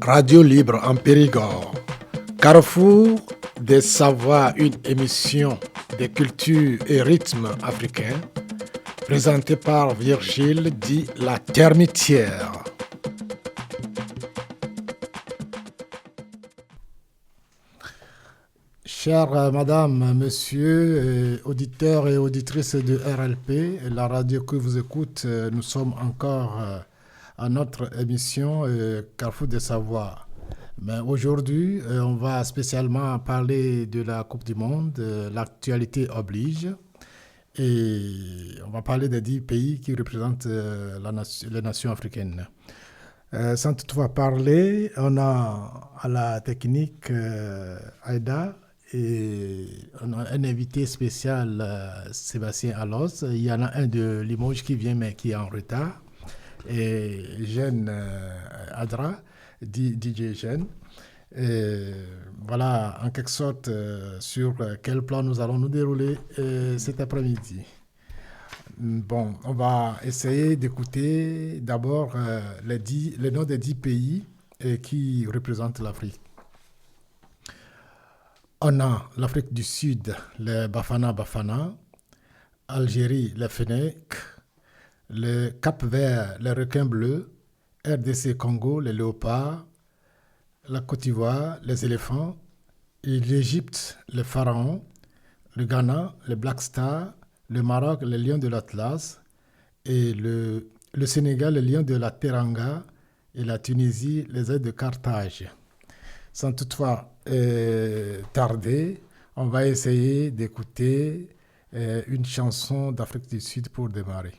Radio Libre en Périgord. Carrefour des Savoirs, une émission des cultures et rythmes africains, présentée par Virgile dit La Termitière. Chères Madame, Monsieur, auditeurs et auditrices de RLP, la radio que vous écoutez, nous sommes encore à notre émission Carrefour des Savoirs. Mais aujourd'hui, on va spécialement parler de la Coupe du Monde, l'actualité oblige, et on va parler des 10 pays qui représentent les nations africaines. Sans toutefois parler, on a à la technique Aïda, et on a un invité spécial, Sébastien Alos. Il y en a un de Limoges qui vient mais qui est en retard. Et Jeanne Adra, DJ Jeanne. Et voilà, en quelque sorte, sur quel plan nous allons nous dérouler cet après-midi. Bon, on va essayer d'écouter d'abord les noms des 10 pays qui représentent l'Afrique. On a l'Afrique du Sud, les Bafana, Algérie, les Fennecs, le Cap-Vert, les requins bleus, RDC Congo, les léopards, la Côte d'Ivoire, les éléphants, et l'Égypte, les pharaons, le Ghana, les Black Stars, le Maroc, les lions de l'Atlas, et le Sénégal, les lions de la Teranga, et la Tunisie, les ailes de Carthage. Sans toutefois tarder, on va essayer d'écouter une chanson d'Afrique du Sud pour démarrer.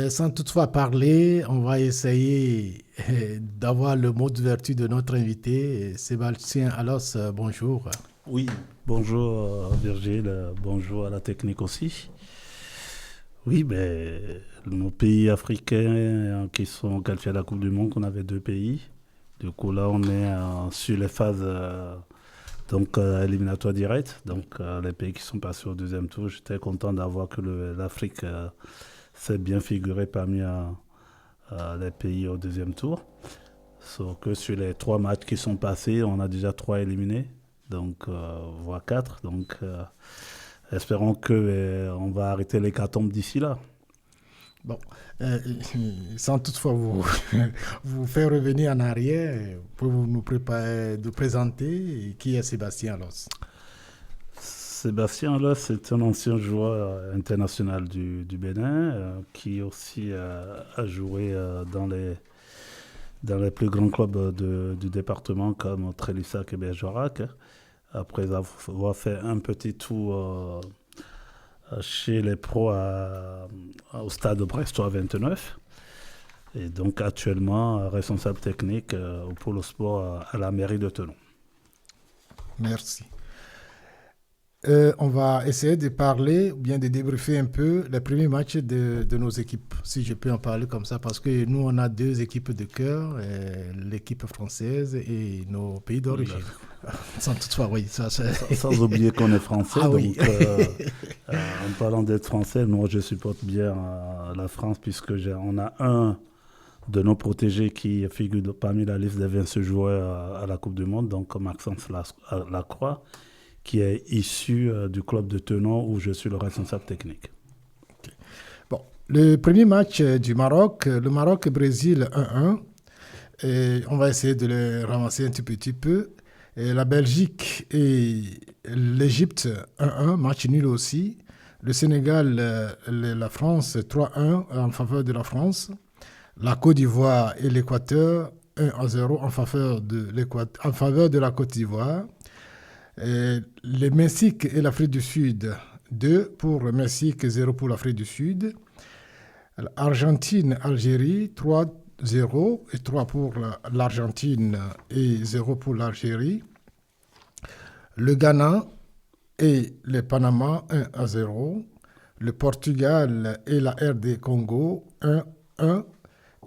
Sans toutefois parler, on va essayer d'avoir le mot d'ouverture de notre invité, Sébastien Alos. Bonjour. Oui, bonjour Virgile, bonjour à la technique aussi. Oui, nos pays africains qui sont qualifiés à la Coupe du Monde, on avait 2 pays. Du coup, là, on est sur les phases éliminatoires directes. Donc, les pays qui sont passés au deuxième tour, j'étais content d'avoir que l'Afrique s'est bien figuré parmi les pays au deuxième tour. Sauf que sur les 3 matchs qui sont passés, on a déjà 3 éliminés, donc voire 4. Donc, espérons qu'on va arrêter l'hécatombe d'ici là. Bon, sans toutefois vous faire revenir en arrière, pouvez-vous nous présenter qui est Sébastien Alos? Sébastien Alos est un ancien joueur international du Bénin qui aussi a joué dans les plus grands clubs du département comme Trélissac et Bergerac. Après avoir fait un petit tour chez les pros au stade Brestois 29. Et donc actuellement responsable technique au pôle sport à la mairie de Thonon. Merci. On va essayer de parler, ou bien de débriefer un peu les premiers matchs de nos équipes, si je peux en parler comme ça, parce que nous, on a deux équipes de cœur, l'équipe française et nos pays d'origine. Sans toutefois, oui. Sans oublier qu'on est français. Ah, donc, oui. en parlant d'être français, moi je supporte bien la France puisque on a un de nos protégés qui figure parmi la liste des 20 joueurs à la Coupe du Monde, donc Maxence Lacroix, qui est issu du club de Tenon où je suis le responsable technique. Okay. Bon, le premier match du Maroc, le Maroc-Brésil 1-1. Et on va essayer de les ramasser un tout petit peu. Et la Belgique et l'Égypte 1-1, match nul aussi. Le Sénégal, la France 3-1 en faveur de la France. La Côte d'Ivoire et l'Équateur 1-0 en faveur de la Côte d'Ivoire. Et le Mexique et l'Afrique du Sud 2 pour le Mexique, 0 pour l'Afrique du Sud. Argentine-Algérie 3-0 et 3 pour l'Argentine et 0 pour l'Algérie. Le Ghana et le Panama 1-0. Le Portugal et la RD Congo 1-1.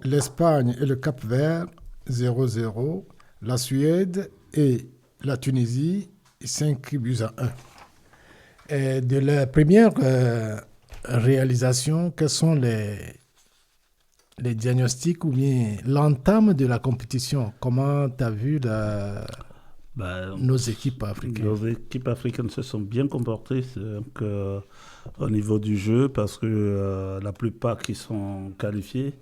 L'Espagne et le Cap-Vert 0-0. La Suède et la Tunisie 5-1. Et de la première réalisation, quels sont les diagnostics ou bien l'entame de la compétition? Comment tu as vu nos équipes africaines? Nos équipes africaines se sont bien comportées au niveau du jeu parce que la plupart qui sont qualifiés,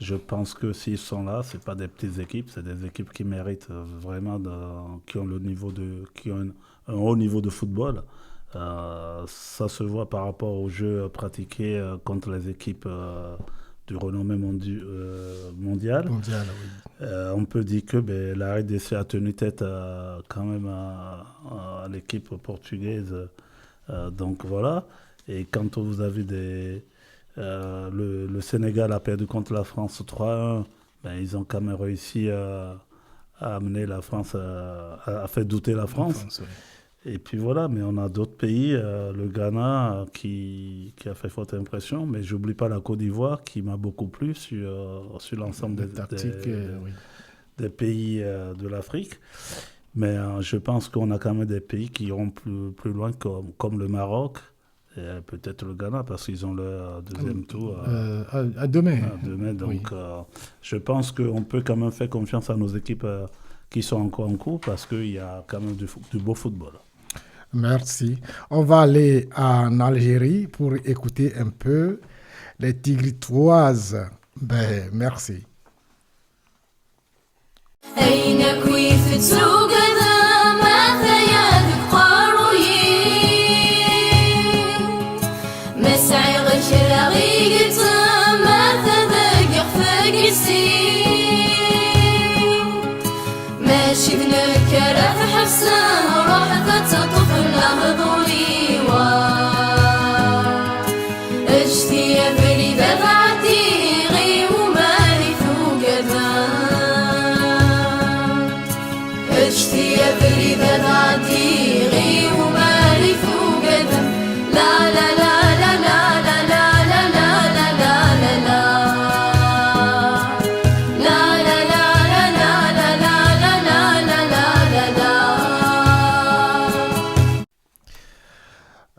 je pense que s'ils sont là, ce n'est pas des petites équipes, c'est des équipes qui méritent vraiment, qui ont un haut niveau de football. Ça se voit par rapport au jeu pratiqué contre les équipes du renommée mondial. Oui. On peut dire que la RDC a tenu tête quand même à l'équipe portugaise. Donc voilà. Et quand vous avez le Sénégal a perdu contre la France 3-1, ils ont quand même réussi à amener la France, à faire douter la France. Oui. Et puis voilà, mais on a d'autres pays, le Ghana qui a fait forte impression, mais j'oublie pas la Côte d'Ivoire qui m'a beaucoup plu sur l'ensemble des pays de l'Afrique. Mais je pense qu'on a quand même des pays qui iront plus loin comme le Maroc et peut-être le Ghana parce qu'ils ont leur deuxième tour à demain. Donc oui. Je pense qu'on peut quand même faire confiance à nos équipes qui sont encore en cours parce qu'il y a quand même du beau football. Merci. On va aller en Algérie pour écouter un peu les Tigritoises. Merci.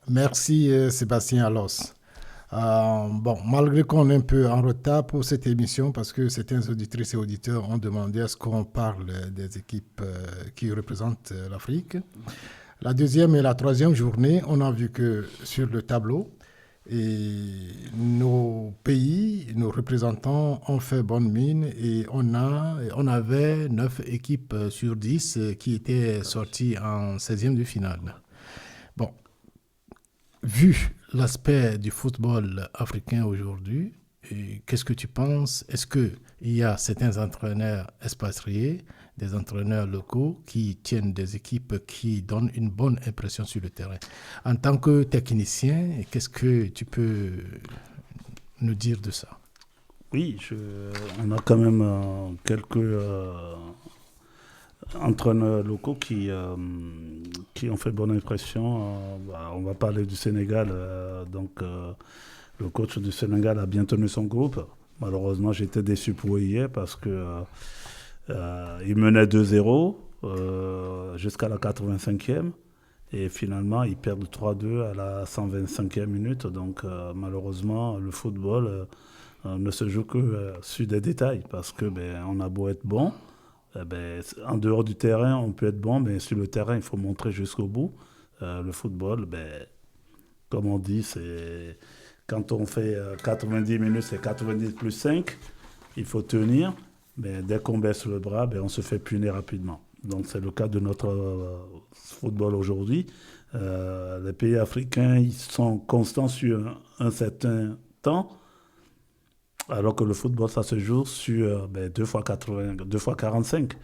Merci Sébastien Allos. Malgré qu'on est un peu en retard pour cette émission, parce que certains auditrices et auditeurs ont demandé à ce qu'on parle des équipes qui représentent l'Afrique. La deuxième et la troisième journée, on a vu que sur le tableau, nos pays, nos représentants ont fait bonne mine et on avait 9 équipes sur 10 qui étaient sorties en 16e de finale. Bon, vu l'aspect du football africain aujourd'hui, qu'est-ce que tu penses? Est-ce qu'il y a certains entraîneurs expatriés, des entraîneurs locaux qui tiennent des équipes qui donnent une bonne impression sur le terrain? En tant que technicien, qu'est-ce que tu peux nous dire de ça? Oui, on a quand même quelques entraîneurs locaux qui ont fait bonne impression. On va parler du Sénégal. Le coach du Sénégal a bien tenu son groupe. Malheureusement, j'étais déçu pour hier parce qu'il menait 2-0. jusqu'à la 85e. Et finalement, ils perdent 3-2 à la 125e minute. Donc, malheureusement, le football ne se joue que sur des détails. Parce que on a beau être bon, en dehors du terrain, on peut être bon, mais sur le terrain, il faut montrer jusqu'au bout. Le football, comme on dit, c'est quand on fait 90 minutes, c'est 90 plus 5. Il faut tenir. Mais dès qu'on baisse le bras, on se fait punir rapidement. Donc c'est le cas de notre football aujourd'hui. Les pays africains, ils sont constants sur un certain temps, alors que le football, ça se joue sur 2 fois 80, 2 fois 45.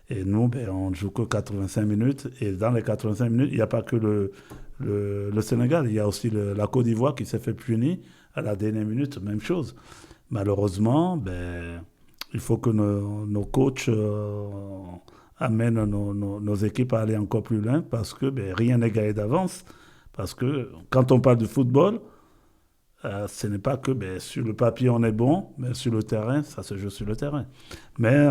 Et nous, on ne joue que 85 minutes. Et dans les 85 minutes, il n'y a pas que le Sénégal. Il y a aussi la Côte d'Ivoire qui s'est fait punir à la dernière minute. Même chose. Malheureusement, il faut que nos coachs amènent nos équipes à aller encore plus loin parce que rien n'est gagné d'avance. Parce que quand on parle de football, ce n'est pas que sur le papier on est bon, mais sur le terrain, ça se joue sur le terrain. Mais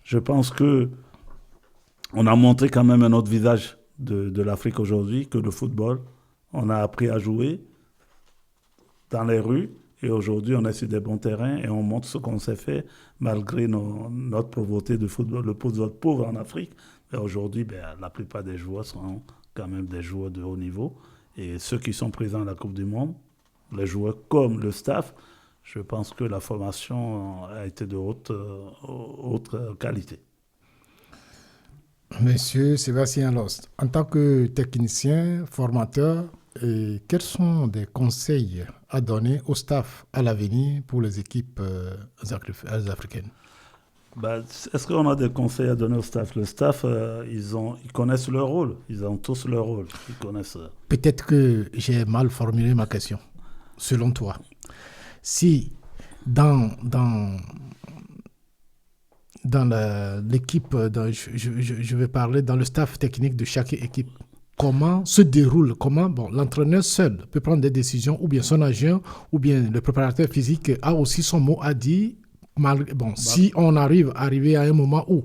je pense qu'on a montré quand même un autre visage de l'Afrique aujourd'hui, que le football, on a appris à jouer dans les rues. Et aujourd'hui, on est sur des bons terrains et on montre ce qu'on sait faire malgré notre pauvreté de football, le football pauvre en Afrique. Et aujourd'hui, la plupart des joueurs sont quand même des joueurs de haut niveau. Et ceux qui sont présents à la Coupe du Monde, les joueurs comme le staff, je pense que la formation a été de haute qualité. Monsieur Sébastien Lost, en tant que technicien, formateur, quels sont des conseils à donner au staff à l'avenir pour les équipes africaines? Est-ce qu'on a des conseils à donner au staff? Le staff, ils connaissent leur rôle. Ils ont tous leur rôle. Ils connaissent. Peut-être que j'ai mal formulé ma question. Selon toi, si dans l'équipe, je vais parler dans le staff technique de chaque équipe, comment se déroule, l'entraîneur seul peut prendre des décisions, ou bien son agent, ou bien le préparateur physique a aussi son mot à dire. Si on arrive à un moment où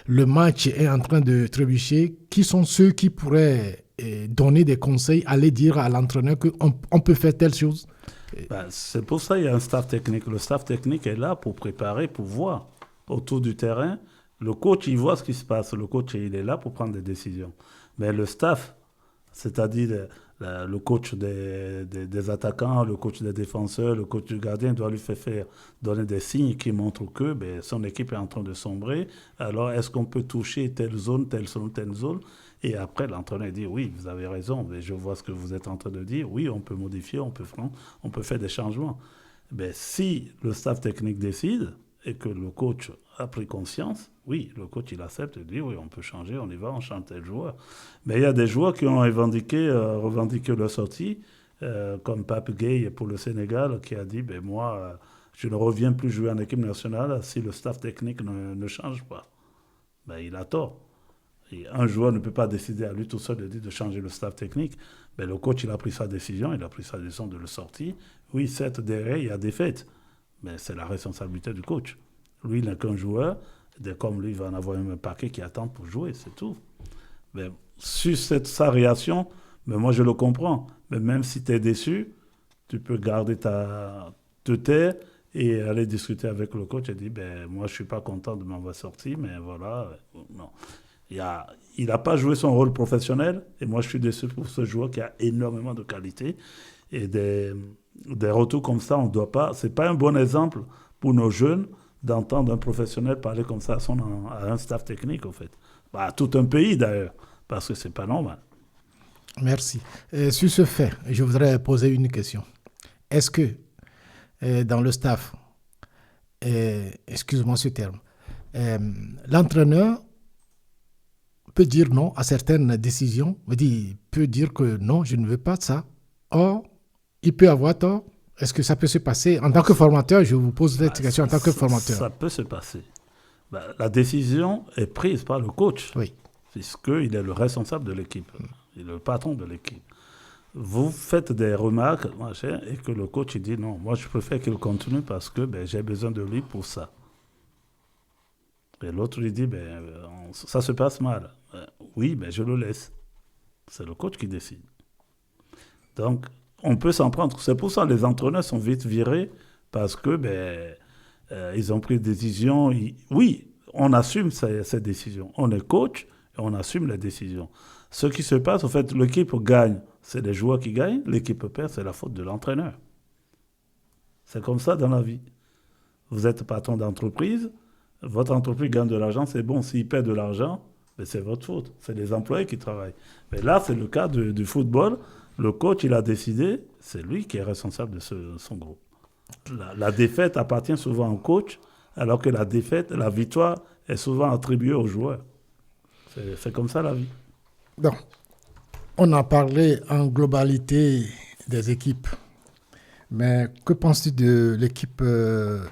le match est en train de trébucher, qui sont ceux qui pourraient donner des conseils, aller dire à l'entraîneur qu'on peut faire telle chose? C'est pour ça qu'il y a un staff technique. Le staff technique est là pour préparer, pour voir autour du terrain. Le coach, il voit ce qui se passe. Le coach, il est là pour prendre des décisions. Mais le staff, c'est-à-dire le coach des attaquants, le coach des défenseurs, le coach du gardien, doit lui faire donner des signes qui montrent que son équipe est en train de sombrer. Alors, est-ce qu'on peut toucher telle zone, telle zone, telle zone? Et après, l'entraîneur dit, oui, vous avez raison, mais je vois ce que vous êtes en train de dire. Oui, on peut modifier, on peut faire des changements. Si le staff technique décide et que le coach a pris conscience, oui, le coach, il accepte et dit, oui, on peut changer, on y va, on change tel joueur. Mais il y a des joueurs qui ont revendiqué leur sortie, comme Pape Gueye pour le Sénégal, qui a dit, moi, je ne reviens plus jouer en équipe nationale si le staff technique ne change pas. Il a tort. Et un joueur ne peut pas décider à lui tout seul de changer le staff technique. Le coach, il a pris sa décision, il a pris sa décision de le sortir. Oui, certes, derrière, il y a des faits, mais c'est la responsabilité du coach. Lui, il n'est qu'un joueur, comme lui, il va en avoir un paquet qui attend pour jouer, c'est tout. Sur sa réaction, moi, je le comprends. Mais même si tu es déçu, tu peux garder te taire et aller discuter avec le coach et dire, moi, je ne suis pas content de m'avoir sorti, mais voilà, non. Il n'a pas joué son rôle professionnel et moi je suis déçu pour ce joueur qui a énormément de qualité et des retours comme ça, on doit pas, c'est pas un bon exemple pour nos jeunes d'entendre un professionnel parler comme ça à un staff technique en fait, à tout un pays d'ailleurs, parce que c'est pas normal. Merci. Sur ce fait, je voudrais poser une question. Est-ce que dans le staff, excuse-moi ce terme, l'entraîneur peut dire non à certaines décisions, peut dire que non, je ne veux pas de ça. Or, il peut avoir tort. Est-ce que ça peut se passer? En tant que formateur, je vous pose cette question en tant que formateur. Ça peut se passer. La décision est prise par le coach, oui, puisqu'il est le responsable de l'équipe, il est le patron de l'équipe. Vous faites des remarques et que le coach dit non, moi je préfère qu'il continue parce que j'ai besoin de lui pour ça. Et l'autre lui dit, ça se passe mal. Oui, mais je le laisse. C'est le coach qui décide. Donc, on peut s'en prendre. C'est pour ça que les entraîneurs sont vite virés parce que ils ont pris des décisions. Oui, on assume ces décisions. On est coach et on assume les décisions. Ce qui se passe, en fait, l'équipe gagne, c'est les joueurs qui gagnent. L'équipe perd, c'est la faute de l'entraîneur. C'est comme ça dans la vie. Vous êtes patron d'entreprise, votre entreprise gagne de l'argent, c'est bon. S'il perd de l'argent, c'est votre faute. C'est les employés qui travaillent. Mais là, c'est le cas du football. Le coach, il a décidé, c'est lui qui est responsable de son groupe. La défaite appartient souvent au coach, alors que la victoire est souvent attribuée aux joueurs. C'est comme ça la vie. Donc, on a parlé en globalité des équipes. Mais que penses-tu de l'équipe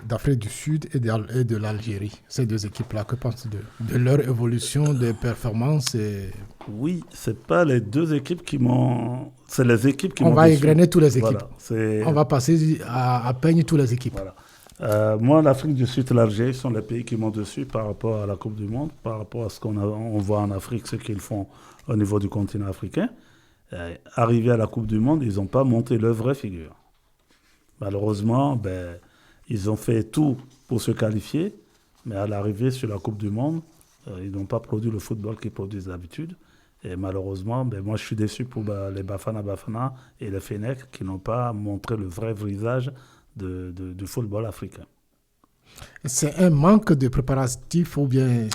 d'Afrique du Sud et de l'Algérie, ces deux équipes-là? Que penses-tu de leur évolution, de performance Oui, ce n'est pas les deux équipes qui m'ont... C'est les équipes qui m'ont... On va déçu. égrener toutes les équipes. Voilà, on va passer à peindre toutes les équipes. Voilà. Moi, l'Afrique du Sud et l'Algérie sont les pays qui m'ont déçu par rapport à la Coupe du Monde, par rapport à ce on voit en Afrique, ce qu'ils font au niveau du continent africain. Arrivés à la Coupe du Monde, ils n'ont pas monté leur vraie figure. Malheureusement, ils ont fait tout pour se qualifier, mais à l'arrivée sur la Coupe du Monde, ils n'ont pas produit le football qu'ils produisent d'habitude. Et malheureusement, moi je suis déçu pour les Bafana Bafana et les Fenech qui n'ont pas montré le vrai visage du football africain. C'est un manque de préparatif ou bien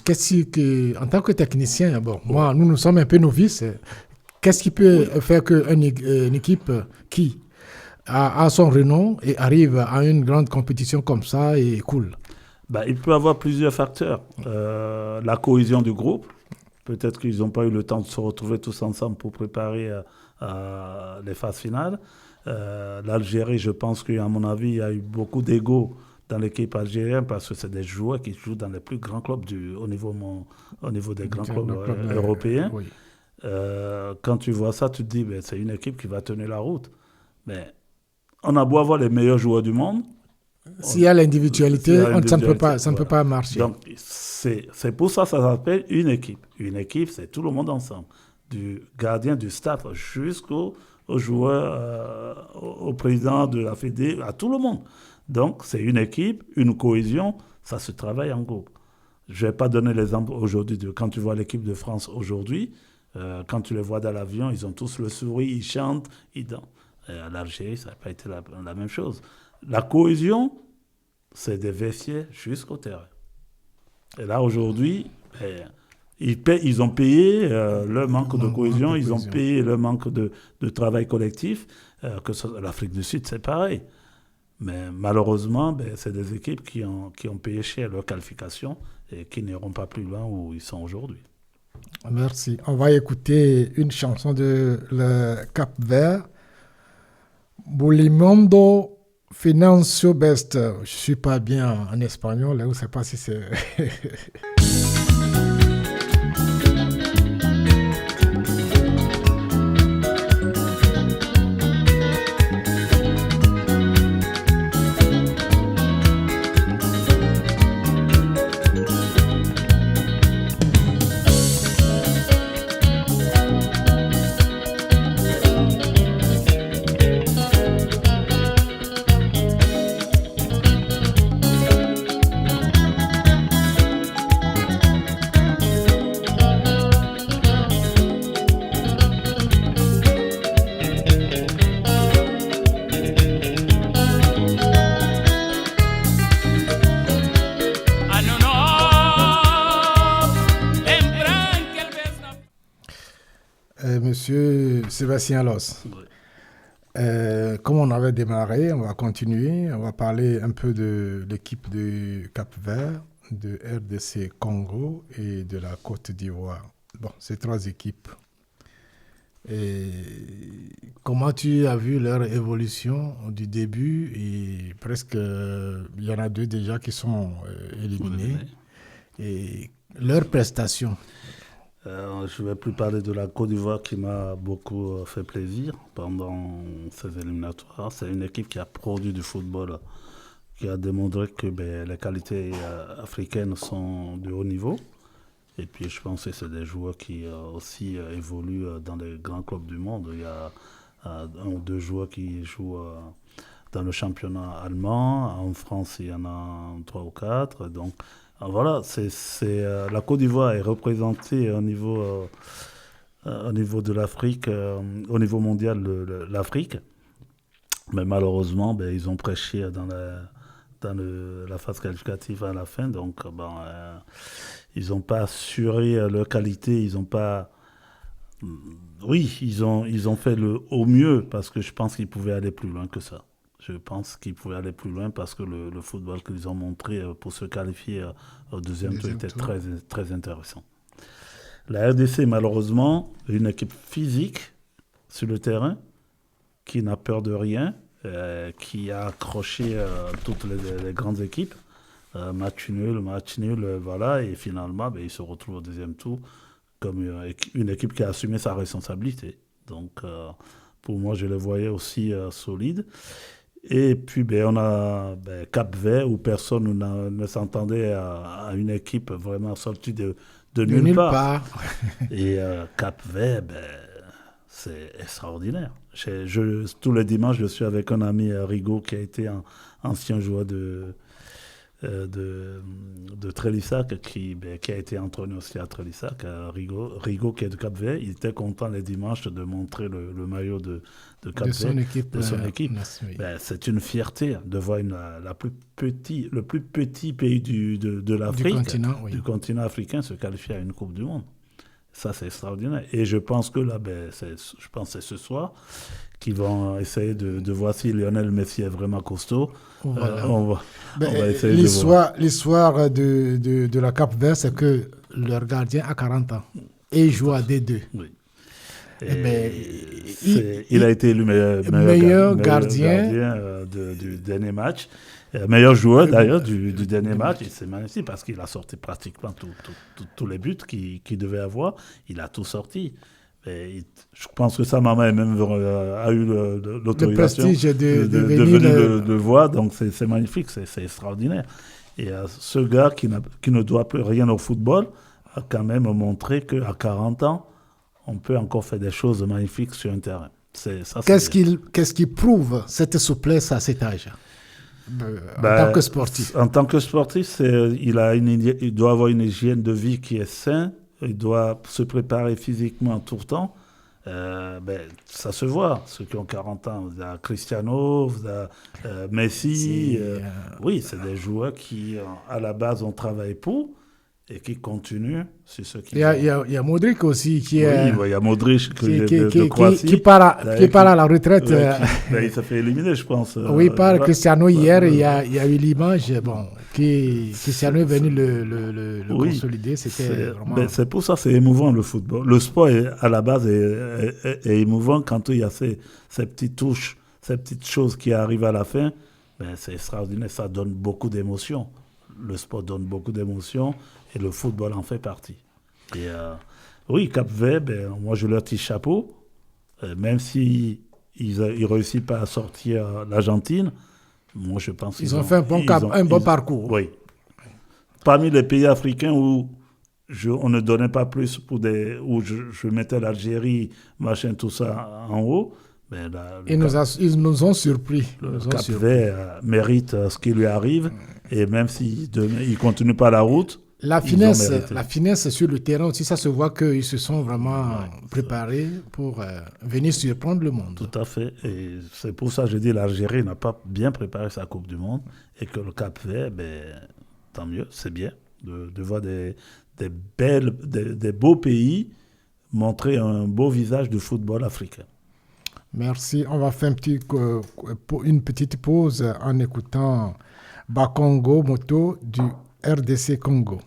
en tant que technicien, nous sommes un peu novices. Qu'est-ce qui peut faire qu'une équipe qui a son renom et arrive à une grande compétition comme ça et cool? Il peut y avoir plusieurs facteurs. La cohésion du groupe. Peut-être qu'ils n'ont pas eu le temps de se retrouver tous ensemble pour préparer les phases finales. L'Algérie, je pense qu'à mon avis, il y a eu beaucoup d'ego dans l'équipe algérienne parce que c'est des joueurs qui jouent dans les plus grands clubs au niveau des grands clubs européens. Oui. Quand tu vois ça, tu te dis c'est une équipe qui va tenir la route. Mais on a beau avoir les meilleurs joueurs du monde. S'il y a l'individualité, ça ne peut pas marcher. Donc, c'est pour ça que ça s'appelle une équipe. Une équipe, c'est tout le monde ensemble. Du gardien, du staff, jusqu'au joueur, au président de la Fédé, à tout le monde. Donc, c'est une équipe, une cohésion, ça se travaille en groupe. Je ne vais pas donner l'exemple aujourd'hui quand tu vois l'équipe de France aujourd'hui, quand tu les vois dans l'avion, ils ont tous le sourire, ils chantent, ils dansent. À l'Algérie, ça n'a pas été la même chose. La cohésion, c'est des vestiaires jusqu'au terrain. Et là, aujourd'hui, ils ont payé leur manque de cohésion, ils ont payé leur manque de travail collectif. L'Afrique du Sud, c'est pareil. Mais malheureusement, c'est des équipes qui ont payé cher leur qualification et qui n'iront pas plus loin où ils sont aujourd'hui. Merci. On va écouter une chanson de le Cap-Vert. Bulimondo Financio Best. Je ne suis pas bien en espagnol, je ne sais pas si c'est... Monsieur Sébastien Los, comme on avait démarré, on va continuer. On va parler un peu de l'équipe du Cap-Vert, de RDC Congo et de la Côte d'Ivoire. Bon, c'est 3 équipes. Et comment tu as vu leur évolution du début? Et presque, il y en a 2 déjà qui sont éliminés. Et leurs prestations. Je ne vais plus parler de la Côte d'Ivoire qui m'a beaucoup fait plaisir pendant ces éliminatoires. C'est une équipe qui a produit du football, qui a démontré que les qualités africaines sont de haut niveau. Et puis je pense que c'est des joueurs qui aussi évoluent dans les grands clubs du monde. Il y a un ou deux joueurs qui jouent dans le championnat allemand. En France, il y en a trois ou quatre. Donc voilà, la Côte d'Ivoire est représentée au niveau de l'Afrique, au niveau mondial, l'Afrique. Mais malheureusement, ben, ils ont prêché dans la phase qualificative à la fin. Donc, ils n'ont pas assuré leur qualité. Ils n'ont pas. Oui, ils ont fait au mieux parce que je pense qu'ils pouvaient aller plus loin que ça. Je pense qu'ils pouvaient aller plus loin parce que le football qu'ils ont montré pour se qualifier au deuxième tour était très, très intéressant. La RDC, malheureusement, une équipe physique sur le terrain qui n'a peur de rien, qui a accroché toutes les grandes équipes. Match nul, voilà, et finalement, ben, il se retrouve au deuxième tour comme une équipe qui a assumé sa responsabilité. Donc, pour moi, je les voyais aussi solides. Et puis, ben, on a Cap-Vert, où personne ne s'entendait à une équipe vraiment sortie de nulle part. Et Cap-Vert, ben, c'est extraordinaire. Tous les dimanches, je suis avec un ami, Rigaud, qui a été un ancien joueur de Trélissac, qui a été entraîné aussi à Trélissac. Rigaud, qui est de Cap-Vert, il était content les dimanches de montrer le maillot de Cap-Vert, de son équipe. Ben, c'est une fierté de voir le plus petit pays de l'Afrique, du continent africain, se qualifier à une Coupe du Monde. Ça, c'est extraordinaire. Et je pense que là, c'est ce soir qu'ils vont essayer de voir si Lionel Messi est vraiment costaud. Voilà. On va essayer de voir. L'histoire de la Cap-Vert, c'est que leur gardien a 40 ans et il joue à D2. Oui. Il a été élu meilleur gardien du dernier match. Meilleur joueur d'ailleurs du dernier match, et c'est magnifique parce qu'il a sorti pratiquement tous les buts qu'il devait avoir. Il a tout sorti. Je pense que sa maman même a eu l'autorisation de venir le voir, donc c'est magnifique, c'est extraordinaire. Et ce gars qui ne doit plus rien au football a quand même montré qu'à 40 ans, on peut encore faire des choses magnifiques sur un terrain. Qu'est-ce qui prouve cette souplesse à cet âge en tant que sportif? En tant que sportif, il doit avoir une hygiène de vie qui est saine. Il doit se préparer physiquement tout le temps. Ça se voit. Ceux qui ont 40 ans, vous avez Cristiano, vous avez Messi. Oui, c'est des joueurs qui, à la base, ont travaillé pour et qui continuent sur ce qui... Il y a Modric aussi qui est... Oui, il y a Modric de Croatie. Qui part à la retraite. Il s'est fait éliminer, je pense. Oui, par Cristiano hier, il y a eu l'image... Cristiano est venu le consolider. C'est pour ça que c'est émouvant, le football. Le sport, à la base, est émouvant quand il y a ces petites touches, ces petites choses qui arrivent à la fin. C'est extraordinaire, ça donne beaucoup d'émotions. Le sport donne beaucoup d'émotions et le football en fait partie. Et oui, Cap-Vert, moi je leur tire chapeau, même s'ils ne réussissent pas à sortir l'Argentine. Moi, je pense qu'ils ont fait un bon parcours. Oui. Parmi les pays africains où on ne donnait pas plus où je mettais l'Algérie, machin, tout ça en haut. Ils nous ont surpris. Le Cap-Vert mérite ce qui lui arrive. Et même s'il ne continue pas la route, la finesse sur le terrain aussi, ça se voit qu'ils se sont vraiment préparés pour venir surprendre le monde. Tout à fait. Et c'est pour ça que je dis que l'Algérie n'a pas bien préparé sa Coupe du Monde et que le Cap-Vert, tant mieux, c'est bien de voir des beaux pays montrer un beau visage du football africain. Merci. On va faire une petite pause en écoutant Bakongo Moto du RDC Congo.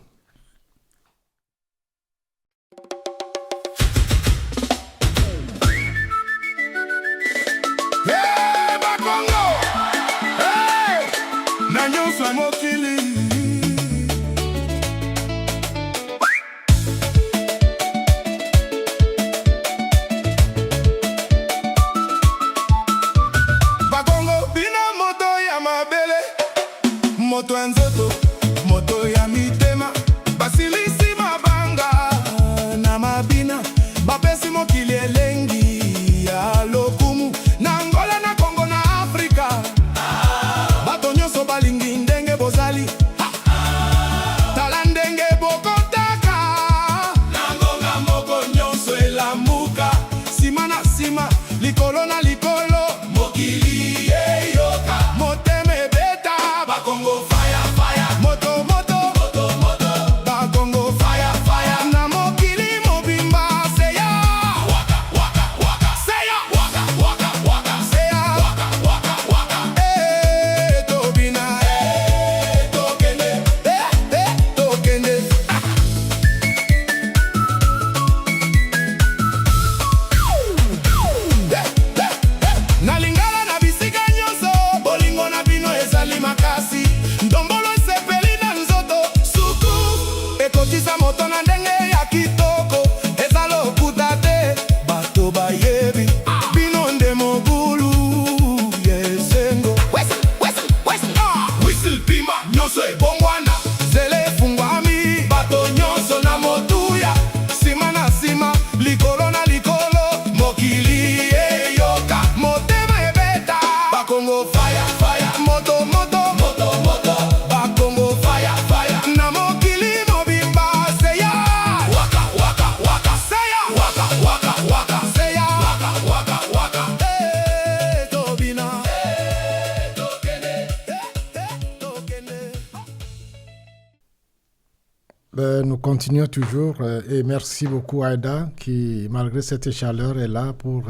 Hey, Bakongo! Hey! Nanyo Samokili! Bakongo, bina moto ya mabele, moto nzoto, moto ya mitema. continuons toujours. Et merci beaucoup, Aïda, qui, malgré cette chaleur, est là pour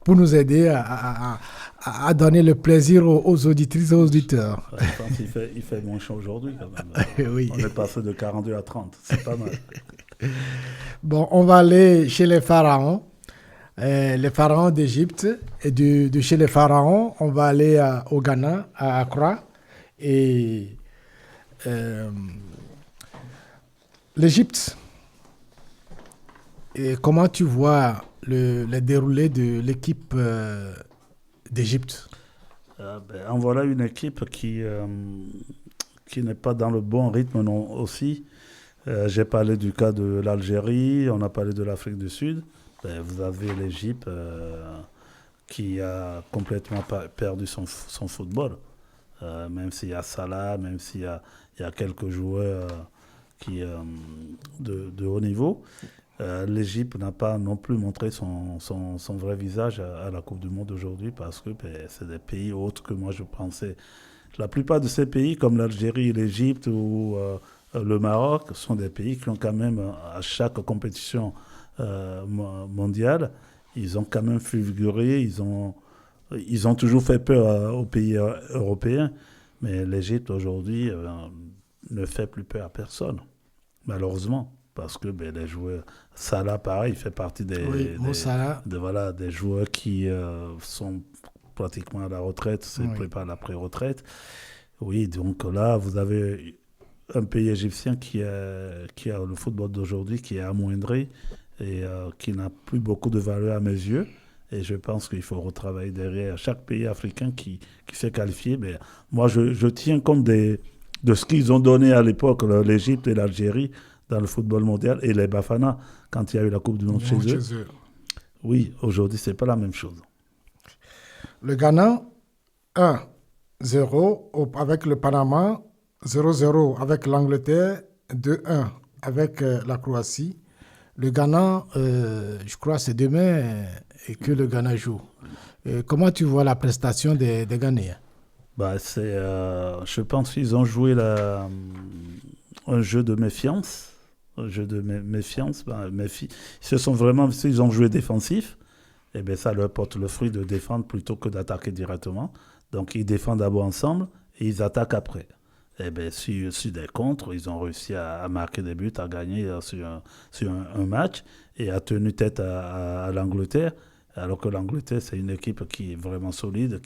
nous aider à donner le plaisir aux auditrices et aux auditeurs. Je pense qu'il fait moins chaud aujourd'hui, quand même. Oui. On est passé de 42 à 30. C'est pas mal. Bon, on va aller chez les pharaons. Les pharaons d'Égypte. Et de chez les pharaons, on va aller au Ghana, à Accra. Et l'Égypte. Et comment tu vois le déroulé de l'équipe d'Égypte? En voilà une équipe qui n'est pas dans le bon rythme non, aussi. J'ai parlé du cas de l'Algérie, on a parlé de l'Afrique du Sud. Vous avez l'Égypte qui a complètement perdu son football. Même s'il y a Salah, même s'il y a quelques joueurs de haut niveau. L'Égypte n'a pas non plus montré son vrai visage à la Coupe du Monde aujourd'hui parce que c'est des pays autres que moi je pensais. La plupart de ces pays, comme l'Algérie, l'Égypte ou le Maroc, sont des pays qui ont quand même, à chaque compétition mondiale, ils ont quand même figuré, ils ont toujours fait peur aux pays européens. Mais l'Égypte aujourd'hui ne fait plus peur à personne, malheureusement. Parce que les joueurs, Salah pareil, il fait partie des joueurs qui sont pratiquement à la retraite, se préparent à la pré-retraite. Oui, donc là, vous avez un pays égyptien qui a le football d'aujourd'hui qui est amoindri et qui n'a plus beaucoup de valeur à mes yeux. Et je pense qu'il faut retravailler derrière chaque pays africain qui s'est qualifié. Mais moi, je tiens compte de ce qu'ils ont donné à l'époque, l'Égypte et l'Algérie, dans le football mondial, et les Bafana, quand il y a eu la Coupe du Monde chez eux. Oui, aujourd'hui, ce n'est pas la même chose. Le Ghana, 1-0 avec le Panama, 0-0 avec l'Angleterre, 2-1 avec la Croatie. Le Ghana, je crois c'est demain que le Ghana joue. Comment tu vois la prestation des Ghanéens? Je pense qu'ils ont joué un jeu de méfiance. S'ils ont joué défensif, ça leur porte le fruit de défendre plutôt que d'attaquer directement. Donc ils défendent d'abord ensemble et ils attaquent après. Sur des contres, ils ont réussi à marquer des buts, à gagner sur un match et à tenir tête à l'Angleterre. Alors que l'Angleterre, c'est une équipe qui est vraiment solide,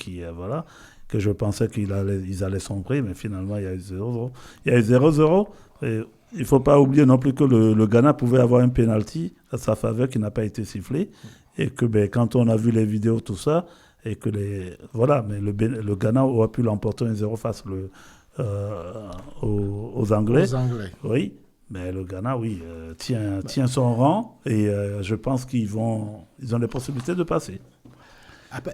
que je pensais qu'ils allaient sombrer, mais finalement, il y a eu 0-0. Il y a eu 0-0. Et il ne faut pas oublier non plus que le Ghana pouvait avoir un penalty à sa faveur qui n'a pas été sifflé. Et que quand on a vu les vidéos, tout ça, et que mais le Ghana aurait pu l'emporter 1-0 face aux Anglais. Oui, mais le Ghana, tient son rang et je pense ils ont les possibilités de passer.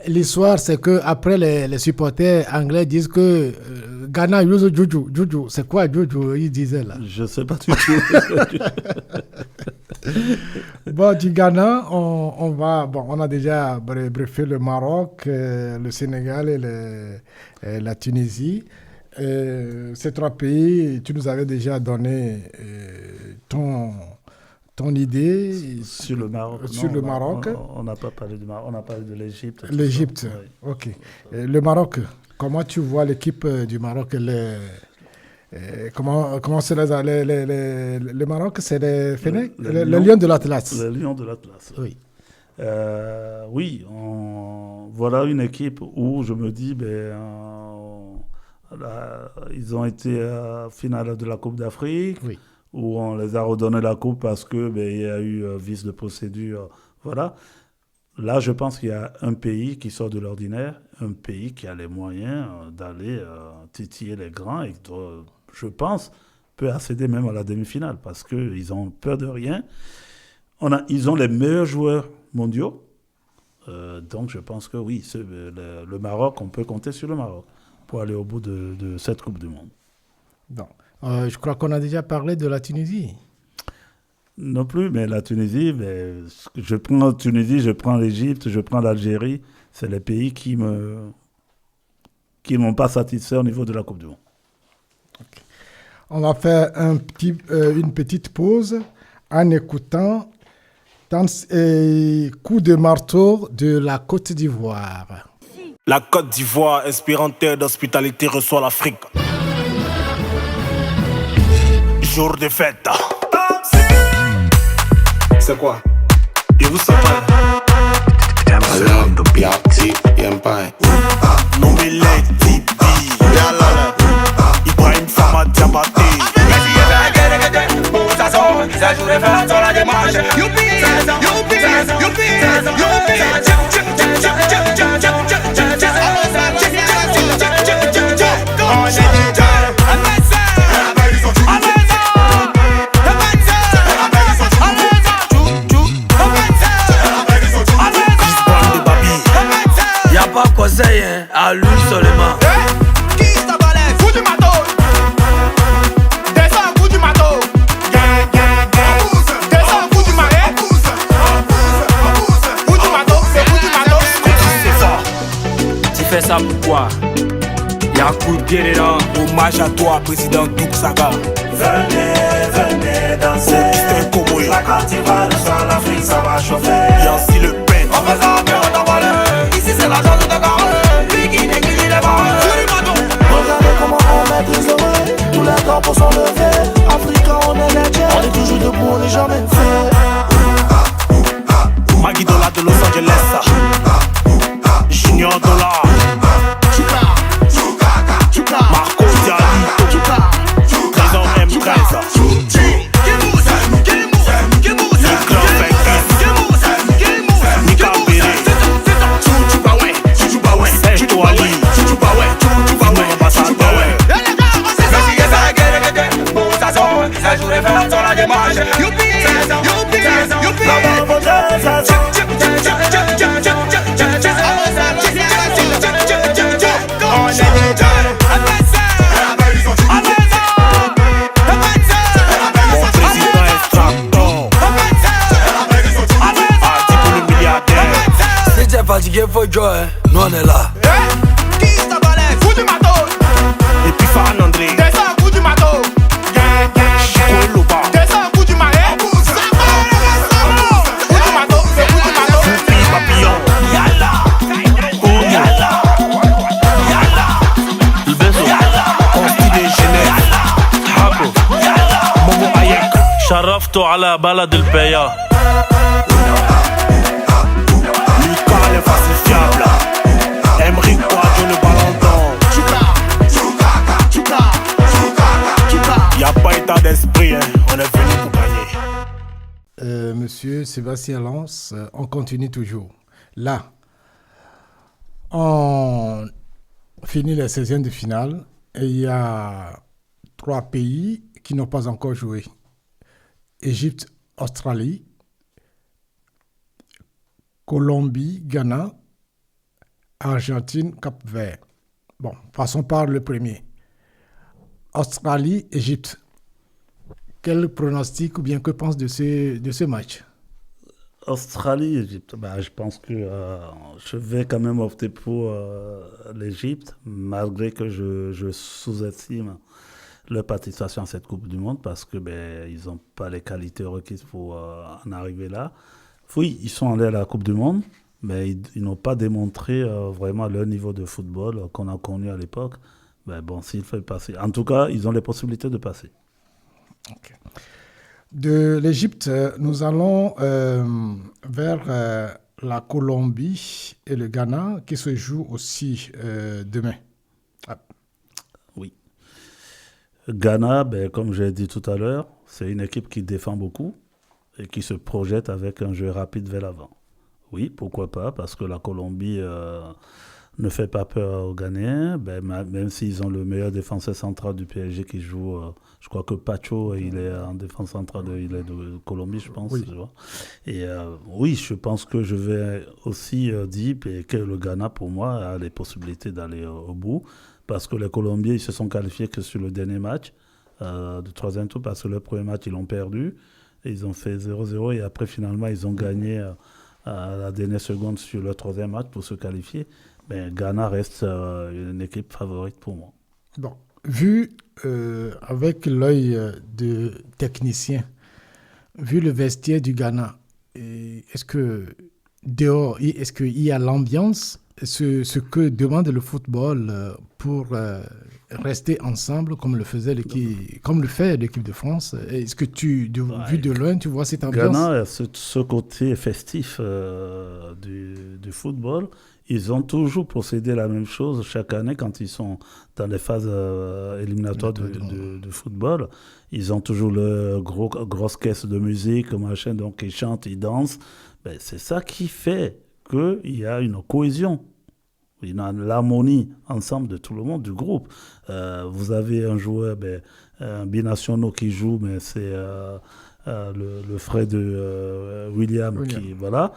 L'histoire, c'est qu'après, les supporters anglais disent que Ghana use Juju. Juju, c'est quoi Juju? Ils disaient là. Je ne sais pas du tout. Bon, du Ghana, on a déjà briefé le Maroc, le Sénégal et la Tunisie. Ces trois pays, tu nous avais déjà donné ton idée sur le Maroc. On n'a pas parlé du Maroc, on a parlé de l'Égypte. L'Égypte, oui. Ok. Le Maroc, comment tu vois l'équipe du Maroc? Comment c'est le Maroc, c'est les Lions de l'Atlas. Les Lions de l'Atlas. Oui. Voilà une équipe où je me dis, ils ont été à finale de la Coupe d'Afrique. Oui. Où on les a redonné la coupe parce qu'il y a eu vice de procédure. Voilà. Là, je pense qu'il y a un pays qui sort de l'ordinaire, un pays qui a les moyens d'aller titiller les grands et qui, je pense, peut accéder même à la demi-finale parce qu'ils ont peur de rien. Ils ont les meilleurs joueurs mondiaux. Donc, je pense que oui, le Maroc, on peut compter sur le Maroc pour aller au bout de cette Coupe du Monde. Non. Je crois qu'on a déjà parlé de la Tunisie. Non plus, mais la Tunisie, je prends la Tunisie, je prends l'Égypte, je prends l'Algérie. C'est les pays qui m'ont pas satisfait au niveau de la Coupe du Monde. Okay. On va faire une petite pause en écoutant Coup de marteau de la Côte d'Ivoire. La Côte d'Ivoire, inspirante terre d'hospitalité, reçoit l'Afrique. Jour de fête. C'est quoi? Et vous savez? Nombile, Tibi, Yalala, Ibrahim Sama Diabaté. Ça joue les fêtes sur la démarche. Youpi, youpi, youpi, Y'a pas conseil, hein, à lui seulement. Qui ça balèze? Coup du matos. Descends, coup du matos. Descends, coup du marais. Coup du matos, c'est coup du matos. C'est fort. Tu fais ça pourquoi? Y'a un coup de pied dedans. Hommage à toi, président Douk Saga. Venez danser. Mr. Komoé. La Côte d'Ivoire reçoit l'Afrique, ça va chauffer. Yancy Le Pen. On fait ça, mais on t'envole. Ici, c'est la journée de carré. Lui qui néglige les barres. Coup du matos. Regardez comment on maîtrise le vrai. Tous les corps sont levés. Africains, on est les dieux. On est toujours debout, on n'est jamais fait. Maggie Dola de Los Angeles. Junior Dollar. Marco Dialito. Trésor M13. Nika Béré. Serge Ali. Vino Ambassadeur. Ça joue les fêtes sur la démarche. Youpi, youpi, youpi. Mon président extracteur. Adi pour le milliardaire. Si t'es fatigué, faut jouer, nous on est là. Qui ça balèze? Coup du matos. Et puis Farhan André. Descends, coup du matos. Koé Loba. Descends, coup du marais. Coup du matos, c'est coup du matos. Poupi Papillon. Oh Yala. Ibezo. Consti de Genève. Habo. Momo Ayek. شرفت على بلد البيا. Lucas l'infalsifiable. Emeric Poidjo le ballon d'or. Y'a pas état d'esprit, hein. On est venu pour gagner. Monsieur Sébastien Lance, on continue toujours. Là, on finit les 16e de finale et il y a 3 pays qui n'ont pas encore joué. Égypte, Australie, Colombie, Ghana, Argentine, Cap-Vert. Bon, passons par le premier. Australie, Égypte. Quel pronostic ou bien que pense de ce match? Australie, Égypte. Je pense que je vais quand même opter pour l'Égypte, malgré que je sous-estime leur participation à cette Coupe du Monde, parce que ils n'ont pas les qualités requises pour en arriver là. Oui, ils sont allés à la Coupe du Monde, mais ils n'ont pas démontré vraiment leur niveau de football qu'on a connu à l'époque. S'il fait passer. En tout cas, ils ont les possibilités de passer. Okay. De l'Égypte, nous allons vers la Colombie et le Ghana qui se jouent aussi demain. Oui. Ghana, comme j'ai dit tout à l'heure, c'est une équipe qui défend beaucoup et qui se projette avec un jeu rapide vers l'avant. Oui, pourquoi pas, parce que la Colombie ne fait pas peur aux Ghanéens, même s'ils ont le meilleur défenseur central du PSG qui joue, je crois que Pacho, il est en défense centrale, il est de Colombie, je pense. Oui. Tu vois. Et oui, je pense que je vais aussi dire que le Ghana, pour moi, a les possibilités d'aller au bout, parce que les Colombiens, ils se sont qualifiés que sur le dernier match du troisième tour, parce que le premier match, ils l'ont perdu, et ils ont fait 0-0, et après, finalement, ils ont gagné à la dernière seconde sur le troisième match pour se qualifier. Ghana reste une équipe favorite pour moi. Bon, vu avec l'œil de technicien, vu le vestiaire du Ghana, est-ce que dehors, est-ce qu'il y a l'ambiance, ce que demande le football pour rester ensemble comme le fait l'équipe de France? Est-ce que vu de loin, tu vois cette ambiance? Ghana, ce côté festif du football, ils ont toujours procédé la même chose chaque année quand ils sont dans les phases éliminatoires de football. Ils ont toujours le grosse caisse de musique, machin, donc ils chantent, ils dansent. Ben, c'est ça qui fait qu'il y a une cohésion. Il y a l'harmonie ensemble de tout le monde, du groupe. Vous avez un joueur, un binationaux qui joue, mais c'est le frère de William qui, voilà.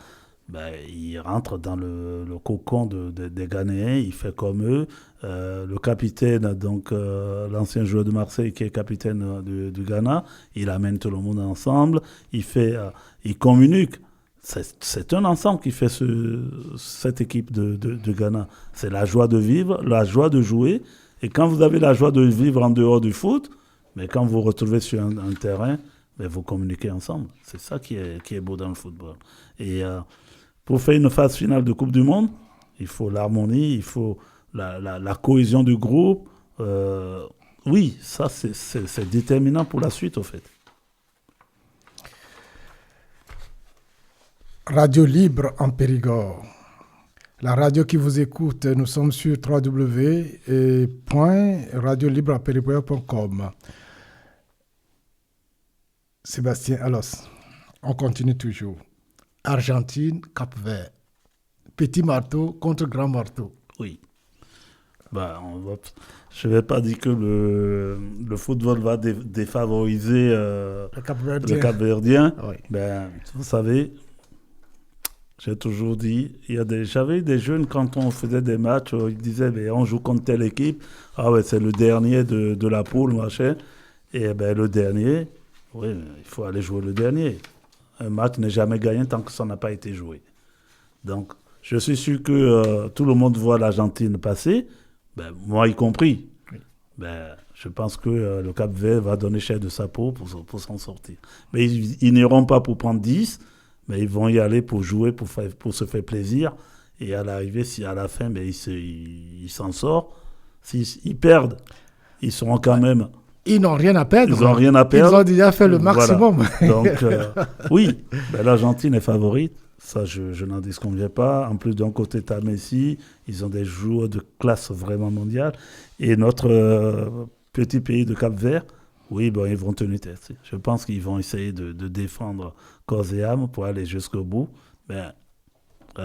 Il rentre dans le cocon des Ghanéens, il fait comme eux. Le capitaine, donc l'ancien joueur de Marseille qui est capitaine du Ghana, il amène tout le monde ensemble, il communique. C'est un ensemble qui fait cette équipe de Ghana. C'est la joie de vivre, la joie de jouer. Et quand vous avez la joie de vivre en dehors du foot, mais quand vous vous retrouvez sur un terrain, vous communiquez ensemble. C'est ça qui est beau dans le football. Et pour faire une phase finale de Coupe du Monde, il faut l'harmonie, il faut la cohésion du groupe. Oui, ça c'est déterminant pour la suite, au fait. Radio Libre en Périgord. La radio qui vous écoute, nous sommes sur www.radiolibreapérigord.com. Sébastien Alos, on continue toujours. Argentine, Cap-Vert. Petit marteau contre grand marteau. Oui. Je ne vais pas dire que le football va défavoriser le Cap-Verdien. Oui. Vous savez, j'ai toujours dit, j'avais des jeunes, quand on faisait des matchs, ils disaient, on joue contre telle équipe. Ah ouais, c'est le dernier de la poule, machin. Et le dernier, oui, il faut aller jouer le dernier. Un match n'est jamais gagné tant que ça n'a pas été joué. Donc, je suis sûr que tout le monde voit l'Argentine passer, moi y compris. Oui. Je pense que le Cap-Vert va donner cher de sa peau pour s'en sortir. Mais ils n'iront pas pour prendre 10, mais ils vont y aller pour jouer, pour se faire plaisir. Et à l'arrivée, si à la fin, ils s'en sortent. S'ils perdent, ils seront quand même... Ils n'ont rien à perdre. Ils n'ont rien à perdre. Ils ont déjà fait le maximum. Voilà. Donc, oui, l'Argentine est favorite. Ça, je n'en disconviens pas. En plus, d'un côté, tu as Messi. Ils ont des joueurs de classe vraiment mondiale. Et notre petit pays de Cap-Vert, oui, ils vont tenir tête. Je pense qu'ils vont essayer de défendre corps et âme pour aller jusqu'au bout. À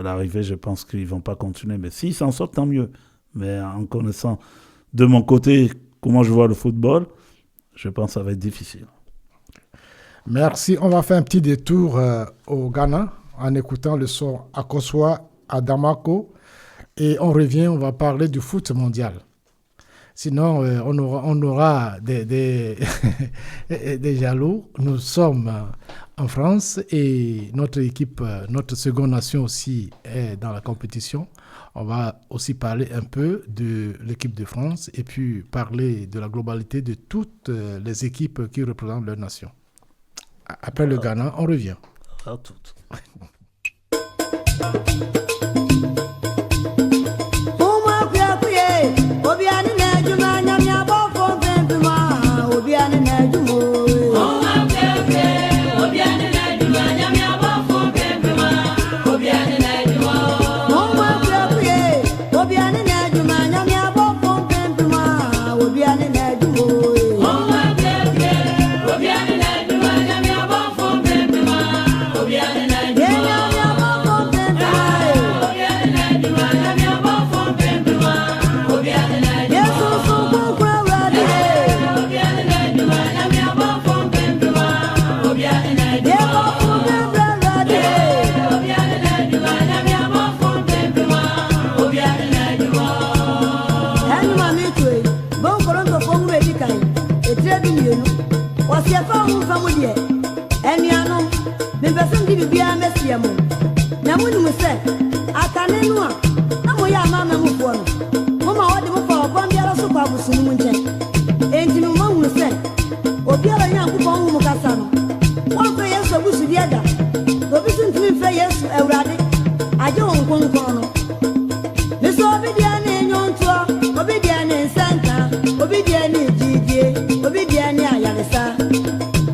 l'arrivée, je pense qu'ils ne vont pas continuer. Mais s'ils s'en sortent, tant mieux. Mais en connaissant de mon côté comment je vois le football, je pense que ça va être difficile. Merci. On va faire un petit détour au Ghana en écoutant le son Akosua Adamako. Et on revient, on va parler du foot mondial. Sinon, on aura des jaloux. Nous sommes en France et notre équipe, notre seconde nation aussi est dans la compétition. On va aussi parler un peu de l'équipe de France et puis parler de la globalité de toutes les équipes qui représentent leur nation. Après le Ghana, on revient. À toutes. Mama so busu diada. Obi sun tumi fe Yesu ewrade. Aje won konkono. Me so obi dia ne nyonto, obi dia ne nsanka, obi dia ne jidie, obi dia ne ayaresa.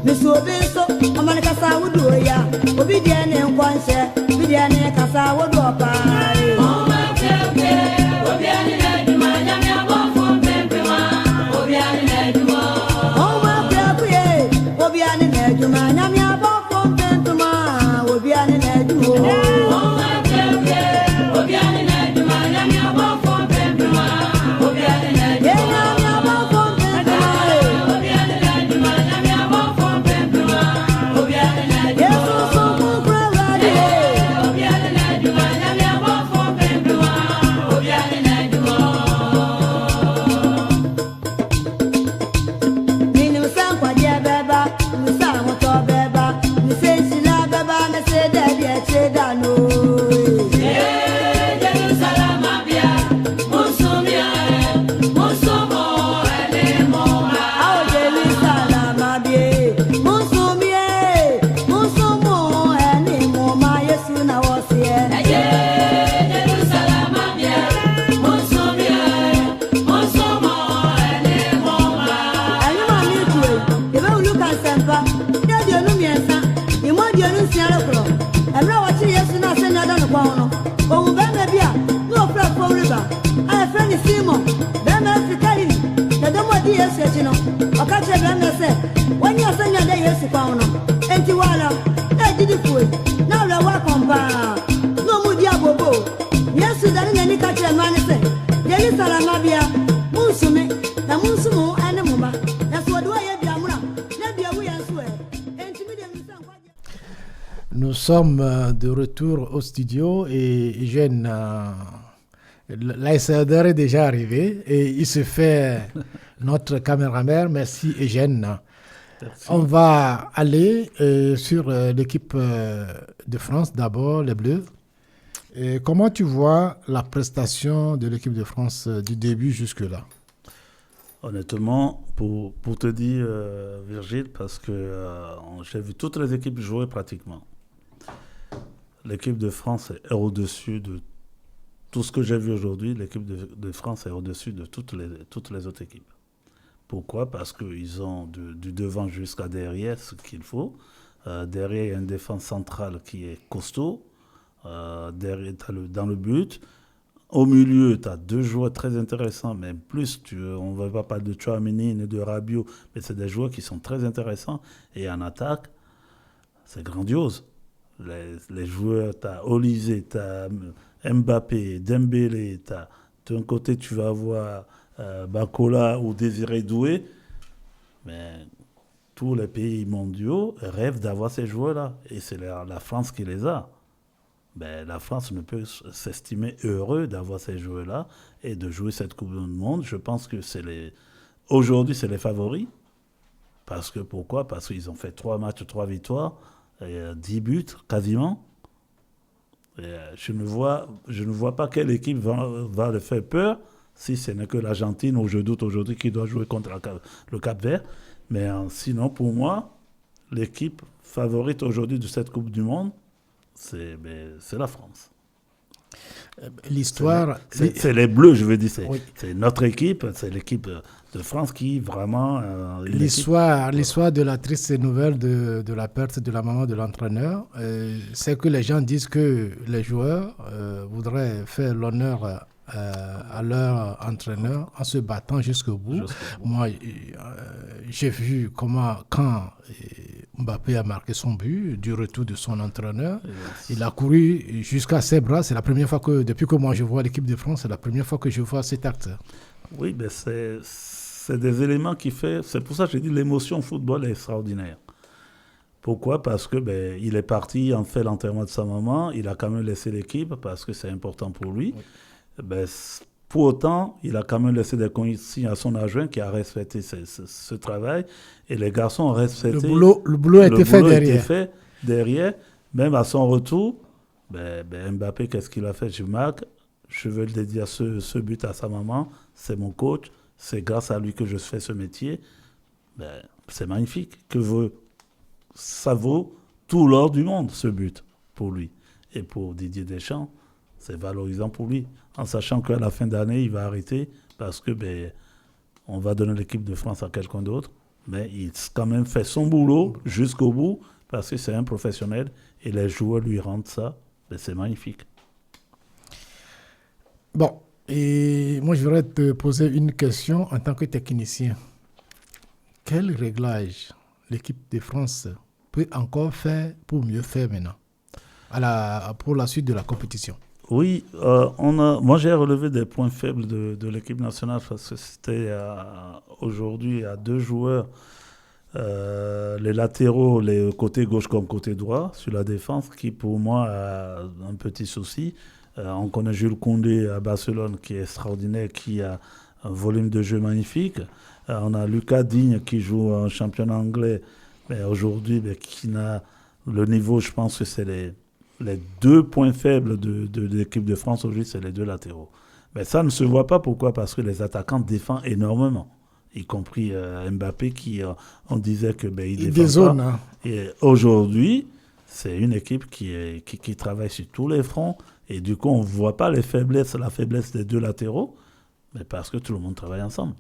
Me so obi so amane kasa wudu ya, obi dia ne nkwanse, obi dia ne kasa wudu opa. Nous sommes de retour au studio et Eugène, l'ASADR est déjà arrivé et il se fait notre caméraman. Merci Eugène. Merci. On va aller sur l'équipe de France d'abord, les Bleus. Et comment tu vois la prestation de l'équipe de France du début jusque-là? Honnêtement, pour te dire, Virgile, parce que j'ai vu toutes les équipes jouer pratiquement. L'équipe de France est au-dessus de tout ce que j'ai vu aujourd'hui. L'équipe de France est au-dessus de toutes les autres équipes. Pourquoi? Parce qu'ils ont du devant jusqu'à derrière ce qu'il faut. Derrière, il y a une défense centrale qui est costaud. Derrière, dans le but. Au milieu, tu as deux joueurs très intéressants, mais plus, on ne va pas parler de Tchouaméni ni de Rabiot, mais c'est des joueurs qui sont très intéressants. Et en attaque, c'est grandiose. Les joueurs, tu as Olysée, tu as Mbappé, Dembélé, d'un côté, tu vas avoir Bakola ou Désiré Doué, mais tous les pays mondiaux rêvent d'avoir ces joueurs-là. Et c'est la France qui les a. Ben, la France ne peut s'estimer heureux d'avoir ces joueurs-là et de jouer cette Coupe du Monde. Je pense que aujourd'hui, c'est les favoris. Pourquoi? Parce qu'ils ont fait 3 matchs, 3 victoires, et 10 buts quasiment. Et je ne vois pas quelle équipe va le faire peur, si ce n'est que l'Argentine, où je doute aujourd'hui qui doit jouer contre le Cap-Vert. Mais sinon, pour moi, l'équipe favorite aujourd'hui de cette Coupe du Monde, c'est la France. L'histoire... C'est les Bleus, je veux dire. Oui. C'est notre équipe, c'est l'équipe de France qui vraiment... L'histoire de la triste nouvelle de la perte de la maman de l'entraîneur, c'est que les gens disent que les joueurs voudraient faire l'honneur à leur entraîneur en se battant jusqu'au bout. Moi, j'ai vu quand Mbappé a marqué son but du retour de son entraîneur, il a couru jusqu'à ses bras. C'est la première fois depuis que moi je vois l'équipe de France, c'est la première fois que je vois cet acte. Oui, mais c'est des éléments qui fait... C'est pour ça que j'ai dit l'émotion au football est extraordinaire. Pourquoi? Parce que il est parti, en fait l'enterrement de sa maman, il a quand même laissé l'équipe parce que c'est important pour lui. Oui. Pour autant, il a quand même laissé des consignes à son adjoint qui a respecté ce travail. Et les garçons ont respecté... Le boulot a été fait derrière. Même à son retour, Mbappé, qu'est-ce qu'il a fait? Je veux le dédier à ce but à sa maman. C'est mon coach. C'est grâce à lui que je fais ce métier. C'est magnifique. Ça vaut tout l'or du monde, ce but, pour lui. Et pour Didier Deschamps, c'est valorisant pour lui, en sachant qu'à la fin d'année, il va arrêter parce que on va donner l'équipe de France à quelqu'un d'autre. Mais il a quand même fait son boulot jusqu'au bout parce que c'est un professionnel et les joueurs lui rendent ça. C'est magnifique. Bon, et moi je voudrais te poser une question en tant que technicien. Quel réglage l'équipe de France peut encore faire pour mieux faire maintenant pour la suite de la compétition? Oui, moi j'ai relevé des points faibles de l'équipe nationale parce que c'était aujourd'hui à 2 joueurs, les latéraux, les côté gauche comme côté droit, sur la défense, qui pour moi a un petit souci. On connaît Jules Koundé à Barcelone qui est extraordinaire, qui a un volume de jeu magnifique. On a Lucas Digne qui joue en championnat anglais, mais aujourd'hui qui n'a le niveau, je pense que c'est les 2 points faibles de l'équipe de France aujourd'hui, c'est les 2 latéraux. Mais ça ne se voit pas. Pourquoi ? Parce que les attaquants défendent énormément, y compris Mbappé qui, on disait que il défend pas. Hein. Et aujourd'hui, c'est une équipe qui travaille sur tous les fronts. Et du coup, on ne voit pas la faiblesse des 2 latéraux, mais parce que tout le monde travaille ensemble.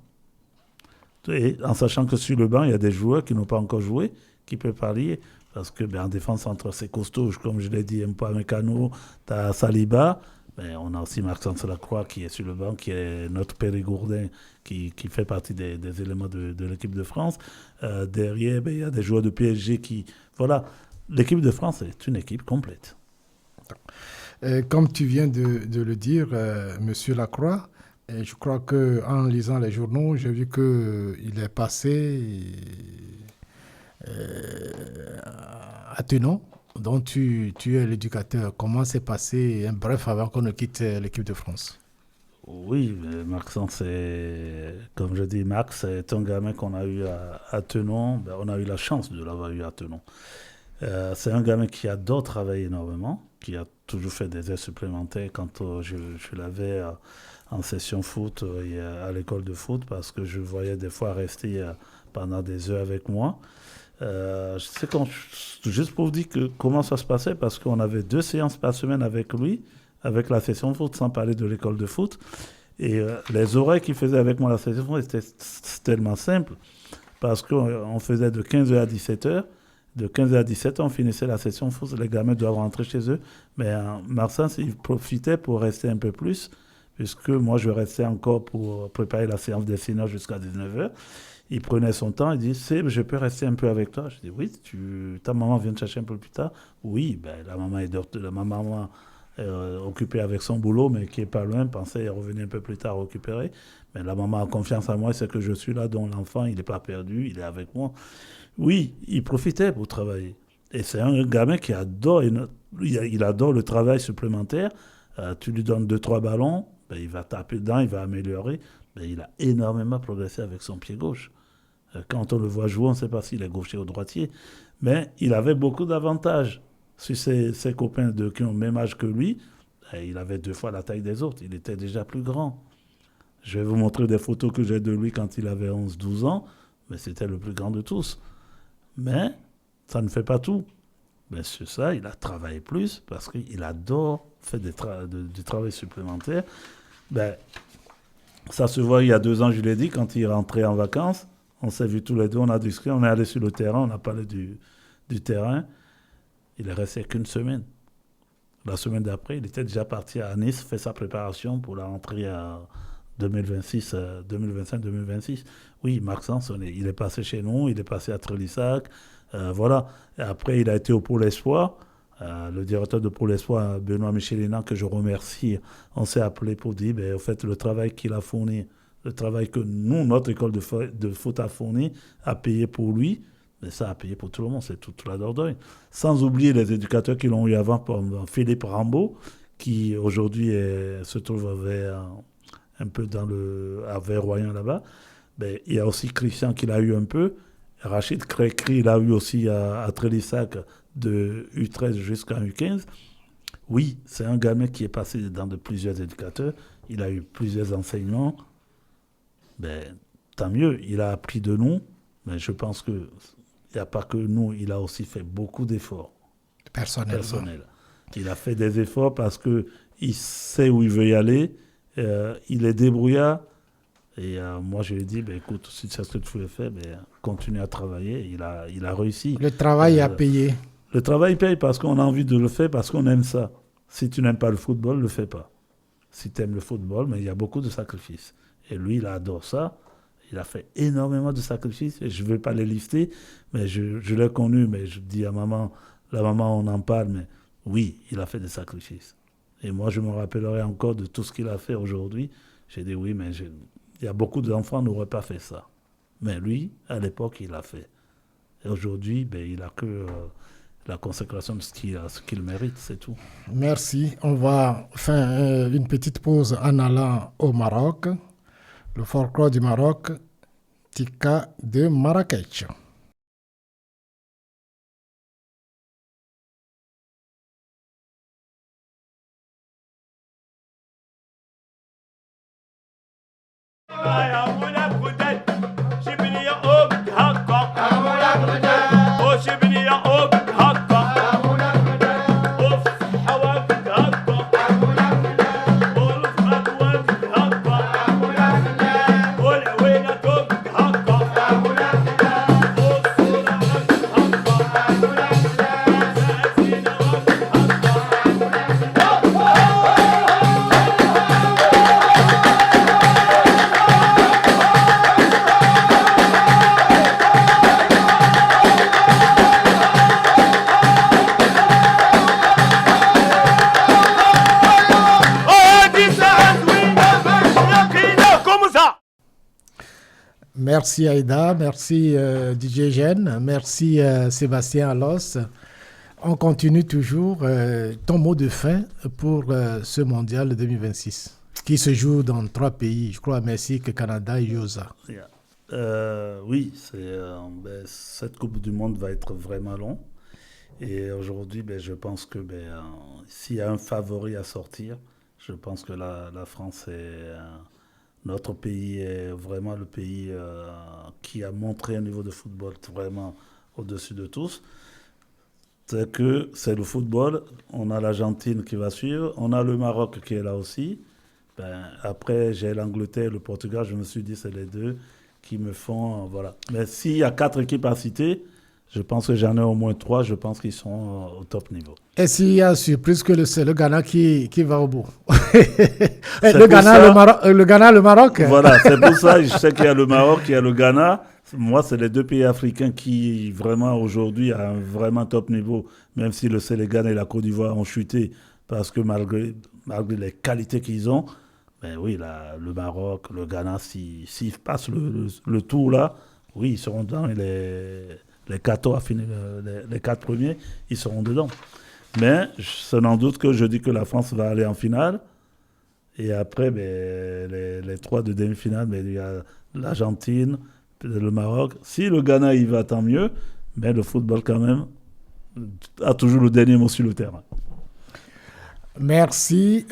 Et en sachant que sur le banc, il y a des joueurs qui n'ont pas encore joué, qui peuvent parler. Parce que en défense centrale, c'est costaud, comme je l'ai dit, Upamecano, tu as Saliba, mais on a aussi Maxence Lacroix qui est sur le banc, qui est notre Périgourdin, qui fait partie des éléments de l'équipe de France. Derrière, il y a des joueurs de PSG qui... Voilà, l'équipe de France est une équipe complète. Comme tu viens de le dire, Monsieur Lacroix, je crois qu'en lisant les journaux, j'ai vu qu'il est passé... à Tenon, dont tu es l'éducateur. Comment s'est passé un bref avant qu'on ne quitte l'équipe de France? Oui, Maxence, comme je dis, Max est un gamin qu'on a eu à Tenon. On a eu la chance de l'avoir eu à Tenon. C'est un gamin qui adore travailler énormément, qui a toujours fait des heures supplémentaires quand je l'avais en session foot et à l'école de foot, parce que je voyais des fois rester pendant des heures avec moi. Juste pour vous dire comment ça se passait, parce qu'on avait 2 séances par semaine avec lui, avec la session foot, sans parler de l'école de foot. Et les horaires qu'il faisait avec moi la session foot, c'était tellement simple, parce qu'on faisait de 15h à 17h. De 15h à 17h, on finissait la session foot, les gamins doivent rentrer chez eux. Mais Maxence, il profitait pour rester un peu plus, puisque moi, je restais encore pour préparer la séance des seniors jusqu'à 19h. Il prenait son temps, il dit, je peux rester un peu avec toi? Je dis, oui, ta maman vient te chercher un peu plus tard? Oui, la maman est occupée avec son boulot, mais qui n'est pas loin, pensait revenir un peu plus tard récupérer. Mais la maman a confiance en moi, c'est que je suis là, donc l'enfant, il n'est pas perdu, il est avec moi. Oui, il profitait pour travailler. Et c'est un gamin qui adore, il adore le travail supplémentaire. Tu lui donnes 2-3 ballons, il va taper dedans, il va améliorer. Il a énormément progressé avec son pied gauche. Quand on le voit jouer, on ne sait pas s'il est gaucher ou droitier. Mais il avait beaucoup d'avantages sur ses copains qui ont le même âge que lui. Il avait 2 fois la taille des autres. Il était déjà plus grand. Je vais vous montrer des photos que j'ai de lui quand il avait 11-12 ans. Mais c'était le plus grand de tous. Mais ça ne fait pas tout. Mais sur ça, il a travaillé plus parce qu'il adore faire du travail supplémentaire. Ça se voit il y a 2 ans, je l'ai dit, quand il rentrait en vacances. On s'est vus tous les 2, on a discuté, on est allé sur le terrain, on a parlé du terrain. Il est resté qu'une semaine. La semaine d'après, il était déjà parti à Nice, fait sa préparation pour la rentrée à 2025-2026. Oui, Maxence, il est passé chez nous, il est passé à Trélissac. Voilà. Et après, il a été au Pôle Espoir. Le directeur de Pôle Espoir, Benoît Michelina, que je remercie, on s'est appelé pour dire, au fait, le travail qu'il a fourni, le travail que nous, notre école de foot a fourni, a payé pour lui, mais ça a payé pour tout le monde, c'est toute la Dordogne. Sans oublier les éducateurs qui l'ont eu avant, comme Philippe Rambaud, qui aujourd'hui se trouve un peu à Verroyan là-bas. Il y a aussi Christian qui l'a eu un peu. Rachid Krekri, il l'a eu aussi à Trélissac, de U13 jusqu'à U15. Oui, c'est un gamin qui est passé dans plusieurs éducateurs. Il a eu plusieurs enseignements. Tant mieux, il a appris de nous. Mais je pense qu'il n'y a pas que nous, il a aussi fait beaucoup d'efforts. personnel. Il a fait des efforts parce qu'il sait où il veut y aller. Il est débrouillard. Et moi, je lui ai dit, écoute, si c'est ce que tu veux faire, continue à travailler. Il a réussi. Le travail a payé. Le travail paye parce qu'on a envie de le faire, parce qu'on aime ça. Si tu n'aimes pas le football, ne le fais pas. Si tu aimes le football, mais il y a beaucoup de sacrifices. Et lui, il adore ça. Il a fait énormément de sacrifices. Et je ne vais pas les lister, mais je l'ai connu. Mais je dis à maman, la maman, on en parle, mais oui, il a fait des sacrifices. Et moi, je me rappellerai encore de tout ce qu'il a fait aujourd'hui. J'ai dit oui, mais il y a beaucoup d'enfants qui n'auraient pas fait ça. Mais lui, à l'époque, il l'a fait. Et aujourd'hui, il n'a que la consécration de ce qu'il mérite, c'est tout. Merci. On va faire une petite pause en allant au Maroc. Le folklore du Maroc, Tika de Marrakech. Merci Aïda, merci DJ Gène, merci Sébastien Alos. On continue toujours. Ton mot de fin pour ce mondial 2026 qui se joue dans 3 pays, je crois, Mexique, Canada et USA. Oui, cette Coupe du Monde va être vraiment longue. Et aujourd'hui, je pense que s'il y a un favori à sortir, je pense que la France est... Notre pays est vraiment le pays qui a montré un niveau de football vraiment au-dessus de tous. C'est que c'est le football. On a l'Argentine qui va suivre. On a le Maroc qui est là aussi. Après, j'ai l'Angleterre, le Portugal. Je me suis dit, c'est les deux qui me font... voilà. Mais s'il y a 4 équipes à citer, je pense que j'en ai au moins 3. Je pense qu'ils sont au top niveau. Et s'il y a surprise que c'est le Ghana qui va au bout. Le Ghana, le Maroc. Voilà, c'est pour ça. Je sais qu'il y a le Maroc, il y a le Ghana. Moi, c'est les 2 pays africains qui, vraiment, aujourd'hui, ont un vraiment top niveau. Même si le Sénégal et la Côte d'Ivoire ont chuté, parce que malgré les qualités qu'ils ont, oui, le Maroc, le Ghana, s'ils passent le tour là, oui, ils seront dans les 4 à finir, les 4 premiers, ils seront dedans. Mais c'est sans doute que je dis que la France va aller en finale. Et après, les 3 de demi-finale, il y a l'Argentine, le Maroc. Si le Ghana y va, tant mieux. Mais le football, quand même, a toujours le dernier mot sur le terrain. Merci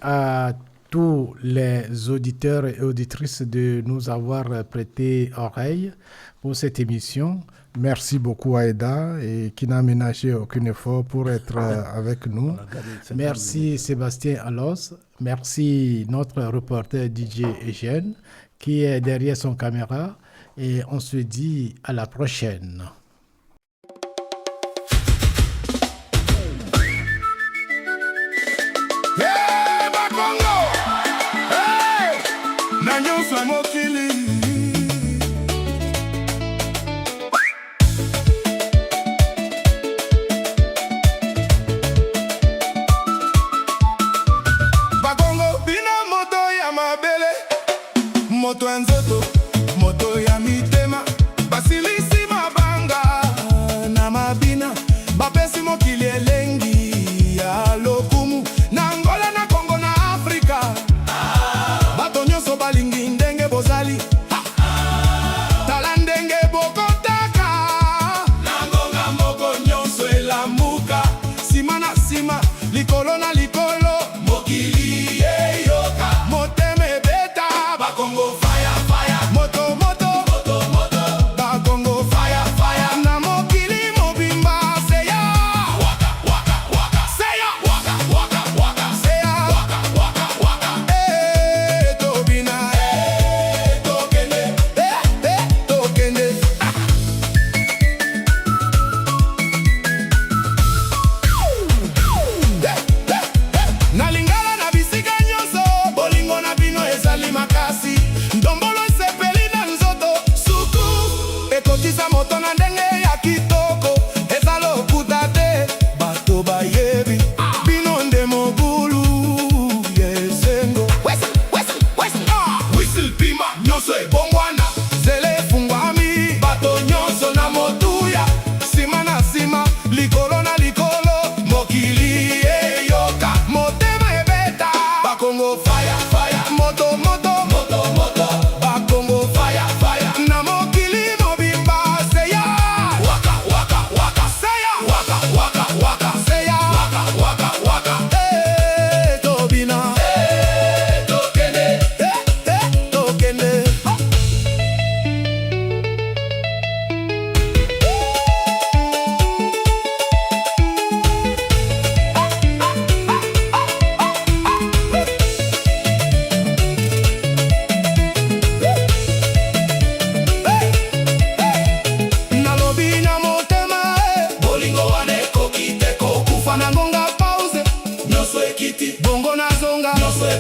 à tous les auditeurs et auditrices de nous avoir prêté oreille pour cette émission. Merci beaucoup Aïda et qui n'a ménagé aucun effort pour être avec nous. Merci Sébastien Alos. Merci notre reporter DJ Eugène qui est derrière son caméra. Et on se dit à la prochaine. Moto nzoto, moto ya mitema, basilisi mabanga na mabina, bapesi mokili elengi ya lokumu, na Angola na Congo na Afrika, bato nyonso balingi ndenge bozali, tala ndenge bokotaka, na ngonga moko nyonso elamuka, sima na sima, likolo na likolo, mokili eyoka, motema ebeta, Congo fire fire moto moto moto moto ba Congo fire fire na mokili mobimba se ya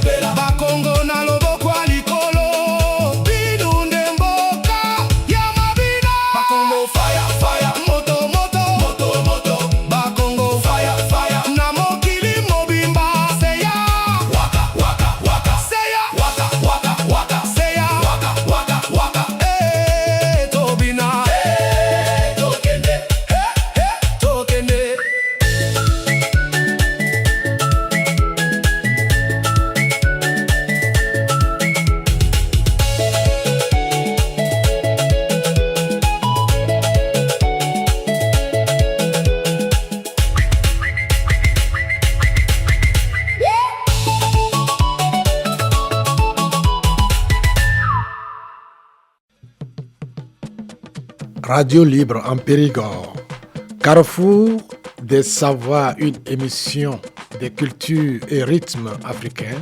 sepela bakongo na loboko ya likolo bidunde mboka ya mabina bakongo fire fire moto moto moto moto bakongo fire fire na mokili mobimba seya waka waka waka seya waka waka waka seya waka waka waka tobina tokende tokende Radio Libre en Périgord. Carrefour des Savoirs, une émission des cultures et rythmes africains,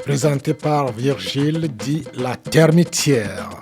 présentée par Virgile dit la Termitière.